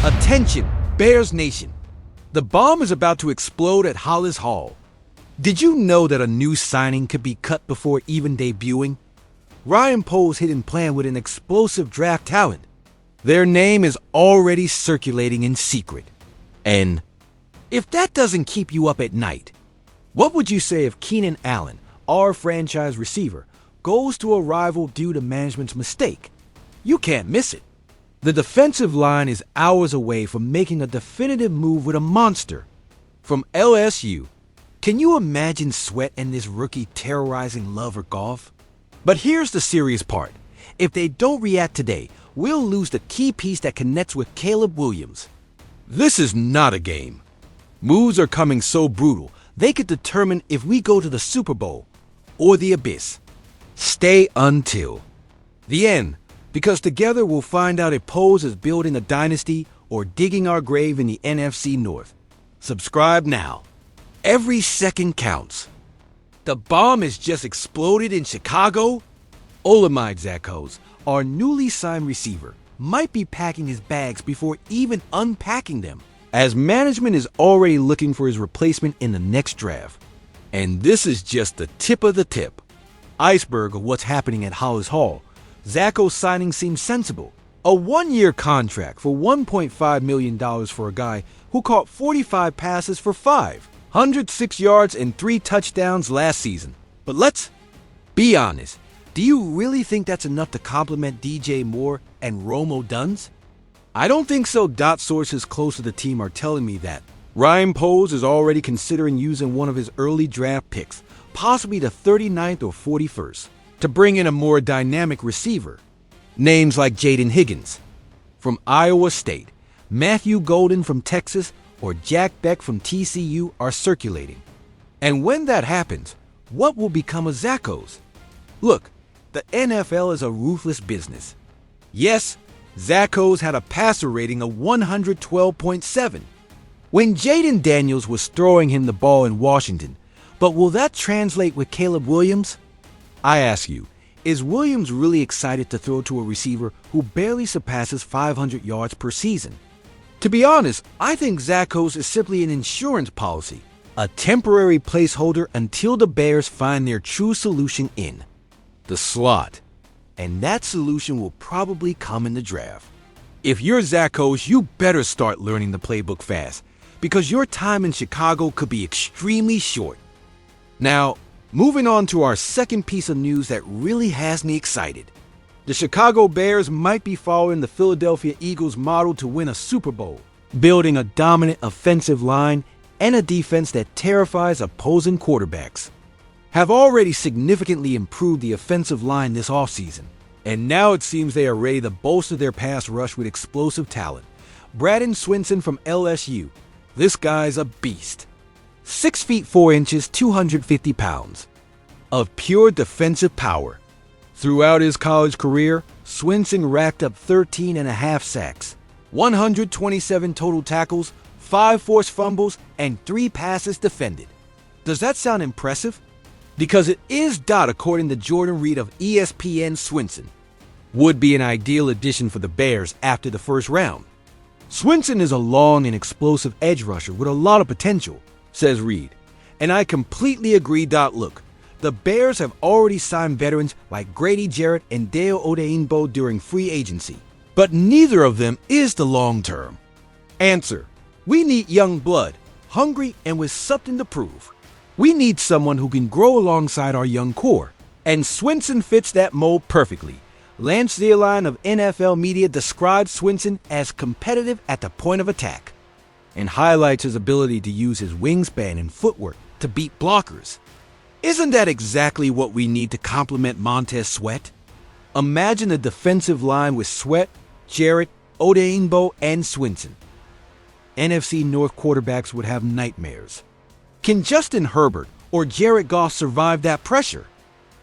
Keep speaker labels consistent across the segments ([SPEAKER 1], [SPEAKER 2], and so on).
[SPEAKER 1] Attention, Bears Nation. The bomb is about to explode at Hollis Hall. Did you know that a new signing could be cut before even debuting? Ryan Poles' hidden plan with an explosive draft talent. Their name is already circulating in secret. And if that doesn't keep you up at night, what would you say if Keenan Allen, our franchise receiver, goes to a rival due to management's mistake? You can't miss it. The defensive line is hours away from making a definitive move with a monster. From LSU, can you imagine Sweat and this rookie terrorizing Love or Goff? But here's the serious part. If they don't react today, we'll lose the key piece that connects with Caleb Williams. This is not a game. Moves are coming so brutal, they could determine if we go to the Super Bowl or the abyss. Stay until the end, because together we'll find out if Poles is building a dynasty or digging our grave in the NFC North. Subscribe now. Every second counts. The bomb has just exploded in Chicago. Oli Zaccheaus, our newly signed receiver, might be packing his bags before even unpacking them, as management is already looking for his replacement in the next draft. And this is just the tip of the tip. Iceberg of what's happening at Hollis Hall. Zaccheaus' signing seems sensible. A one-year contract for $1.5 million for a guy who caught 45 passes for 506 yards and 3 touchdowns last season. But let's be honest. Do you really think that's enough to complement DJ Moore and Romo Duns? I don't think so. Sources close to the team are telling me that. Ryan Poles is already considering using one of his early draft picks, possibly the 39th or 41st, to bring in a more dynamic receiver. Names like Jaden Higgins from Iowa State, Matthew Golden from Texas, or Jack Beck from TCU are circulating. And when that happens, what will become of Zaccheaus? Look, the NFL is a ruthless business. Yes, Zaccheaus had a passer rating of 112.7 when Jaden Daniels was throwing him the ball in Washington. But will that translate with Caleb Williams? I ask you, is Williams really excited to throw to a receiver who barely surpasses 500 yards per season? To be honest, I think Zaccheaus is simply an insurance policy, a temporary placeholder until the Bears find their true solution in the slot. And that solution will probably come in the draft. If you're Zaccheaus, you better start learning the playbook fast, because your time in Chicago could be extremely short. Now, moving on to our second piece of news that really has me excited. The Chicago Bears might be following the Philadelphia Eagles model to win a Super Bowl, building a dominant offensive line and a defense that terrifies opposing quarterbacks. Have already significantly improved the offensive line this offseason, and now it seems they are ready to bolster their pass rush with explosive talent. Braden Swinson from LSU. This guy's a beast. 6 feet 4 inches, 250 pounds. Of pure defensive power. Throughout his college career, Swinson racked up 13.5 sacks, 127 total tackles, 5 forced fumbles, and 3 passes defended. Does that sound impressive? Because it is. According to Jordan Reed of ESPN, Swinson would be an ideal addition for the Bears after the first round. Swinson is a long and explosive edge rusher with a lot of potential, says Reed. And I completely agree. Look, the Bears have already signed veterans like Grady Jarrett and Dale Odeyingbo during free agency, but neither of them is the long term answer. We need young blood, hungry and with something to prove. We need someone who can grow alongside our young core, and Swinson fits that mold perfectly. Lance Zierlein of NFL Media describes Swinson as competitive at the point of attack and highlights his ability to use his wingspan and footwork to beat blockers. Isn't that exactly what we need to complement Montez Sweat? Imagine a defensive line with Sweat, Jarrett, Odeyingbo, and Swinson. NFC North quarterbacks would have nightmares. Can Justin Herbert or Jared Goff survive that pressure?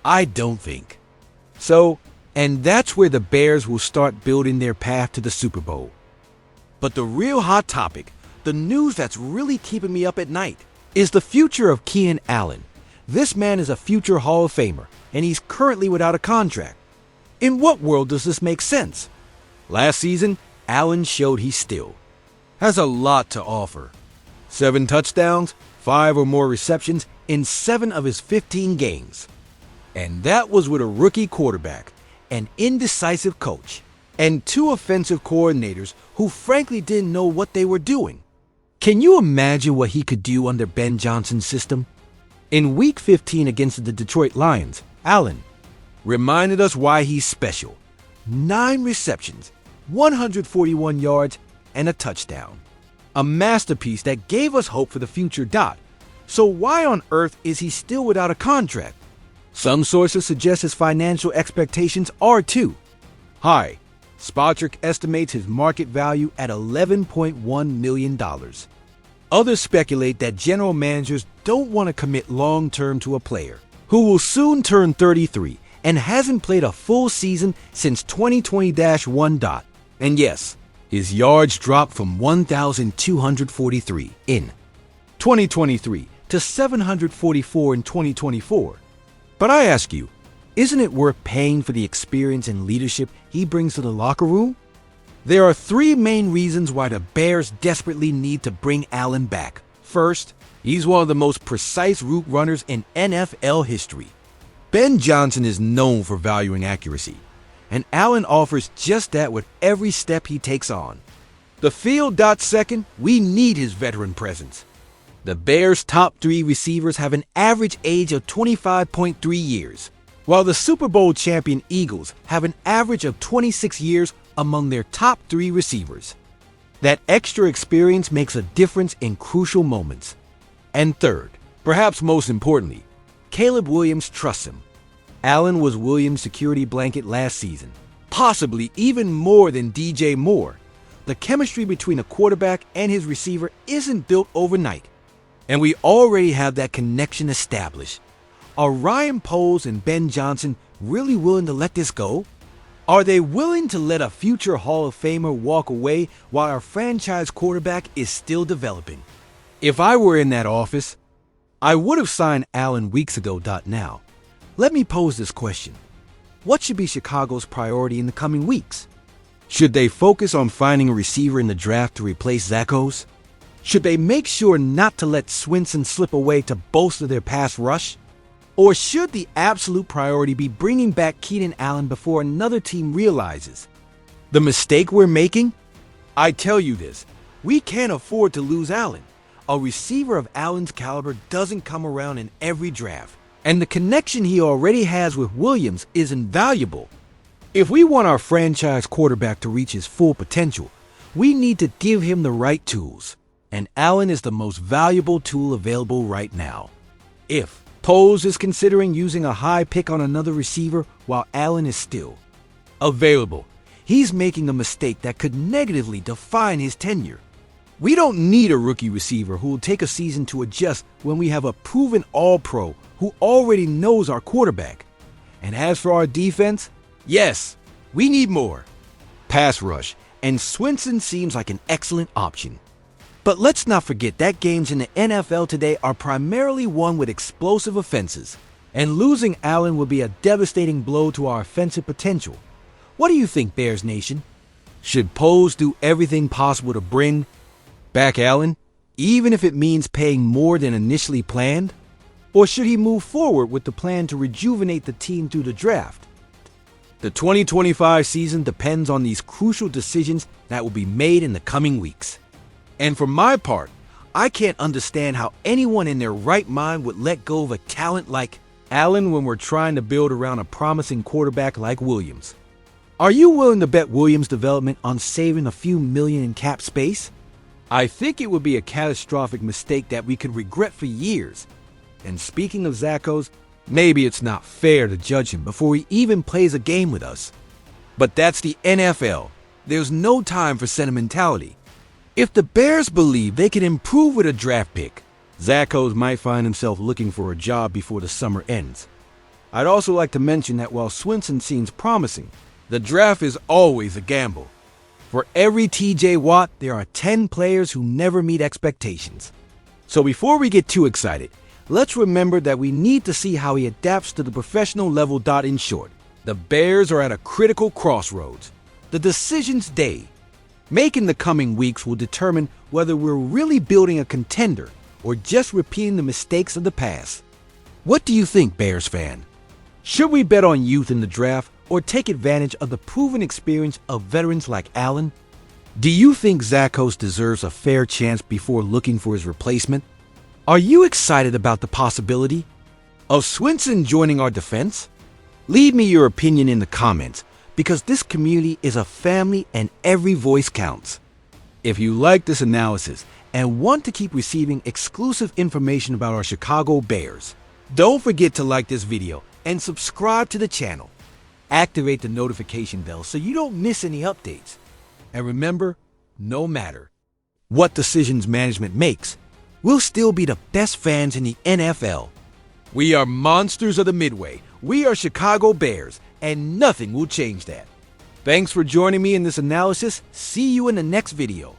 [SPEAKER 1] I don't think so, and that's where the Bears will start building their path to the Super Bowl. But the real hot topic, the news that's really keeping me up at night, is the future of Keenan Allen. This man is a future Hall of Famer, and he's currently without a contract. In what world does this make sense? Last season, Allen showed he's still has a lot to offer. 7 touchdowns, 5 or more receptions in 7 of his 15 games. And that was with a rookie quarterback, an indecisive coach, and 2 offensive coordinators who frankly didn't know what they were doing. Can you imagine what he could do under Ben Johnson's system? In Week 15 against the Detroit Lions, Allen reminded us why he's special. 9 receptions, 141 yards, and a touchdown. A masterpiece that gave us hope for the future. So why on earth is he still without a contract? Some sources suggest his financial expectations are too high. Spotric estimates his market value at $11.1 million. Others speculate that general managers don't want to commit long-term to a player who will soon turn 33 and hasn't played a full season since 2020-1. And yes, his yards dropped from 1,243 in 2023 to 744 in 2024. But I ask you, isn't it worth paying for the experience and leadership he brings to the locker room? There are 3 main reasons why the Bears desperately need to bring Allen back. First, he's one of the most precise route runners in NFL history. Ben Johnson is known for valuing accuracy, and Allen offers just that with every step he takes on the field. Second, we need his veteran presence. The Bears' top 3 receivers have an average age of 25.3 years, while the Super Bowl champion Eagles have an average of 26 years among their top 3 receivers. That extra experience makes a difference in crucial moments. And third, perhaps most importantly, Caleb Williams trusts him. Allen was Williams' security blanket last season, possibly even more than DJ Moore. The chemistry between a quarterback and his receiver isn't built overnight, and we already have that connection established. Are Ryan Poles and Ben Johnson really willing to let this go? Are they willing to let a future Hall of Famer walk away while our franchise quarterback is still developing? If I were in that office, I would have signed Allen weeks ago. Now, let me pose this question. What should be Chicago's priority in the coming weeks? Should they focus on finding a receiver in the draft to replace Zaccheaus? Should they make sure not to let Swinson slip away to bolster their pass rush? Or should the absolute priority be bringing back Keenan Allen before another team realizes the mistake we're making? I tell you this, we can't afford to lose Allen. A receiver of Allen's caliber doesn't come around in every draft, and the connection he already has with Williams is invaluable. If we want our franchise quarterback to reach his full potential, we need to give him the right tools, and Allen is the most valuable tool available right now. If Poles is considering using a high pick on another receiver while Allen is still available, he's making a mistake that could negatively define his tenure. We don't need a rookie receiver who will take a season to adjust when we have a proven all-pro who already knows our quarterback. And as for our defense, yes, we need more pass rush, and Swinson seems like an excellent option. But let's not forget that games in the NFL today are primarily won with explosive offenses, and losing Allen would be a devastating blow to our offensive potential. What do you think, Bears Nation? Should Poles do everything possible to bring back Allen, even if it means paying more than initially planned? Or should he move forward with the plan to rejuvenate the team through the draft? The 2025 season depends on these crucial decisions that will be made in the coming weeks. And for my part, I can't understand how anyone in their right mind would let go of a talent like Allen when we're trying to build around a promising quarterback like Williams. Are you willing to bet Williams' development on saving a few million in cap space? I think it would be a catastrophic mistake that we could regret for years. And speaking of Zaccheaus, maybe it's not fair to judge him before he even plays a game with us. But that's the NFL. There's no time for sentimentality. If the Bears believe they can improve with a draft pick, Zaccheaus might find himself looking for a job before the summer ends. I'd also like to mention that while Swinson seems promising, the draft is always a gamble. For every TJ Watt, there are 10 players who never meet expectations. So before we get too excited, let's remember that we need to see how he adapts to the professional level. In short, the Bears are at a critical crossroads, the decision's day. Making the coming weeks will determine whether we're really building a contender or just repeating the mistakes of the past. What do you think, Bears fan? Should we bet on youth in the draft or take advantage of the proven experience of veterans like Allen? Do you think Zaccheaus deserves a fair chance before looking for his replacement? Are you excited about the possibility of Swinson joining our defense? Leave me your opinion in the comments, because this community is a family and every voice counts. If you like this analysis and want to keep receiving exclusive information about our Chicago Bears, don't forget to like this video and subscribe to the channel. Activate the notification bell so you don't miss any updates. And remember, no matter what decisions management makes, we'll still be the best fans in the NFL. We are monsters of the Midway. We are Chicago Bears, and nothing will change that. Thanks for joining me in this analysis. See you in the next video.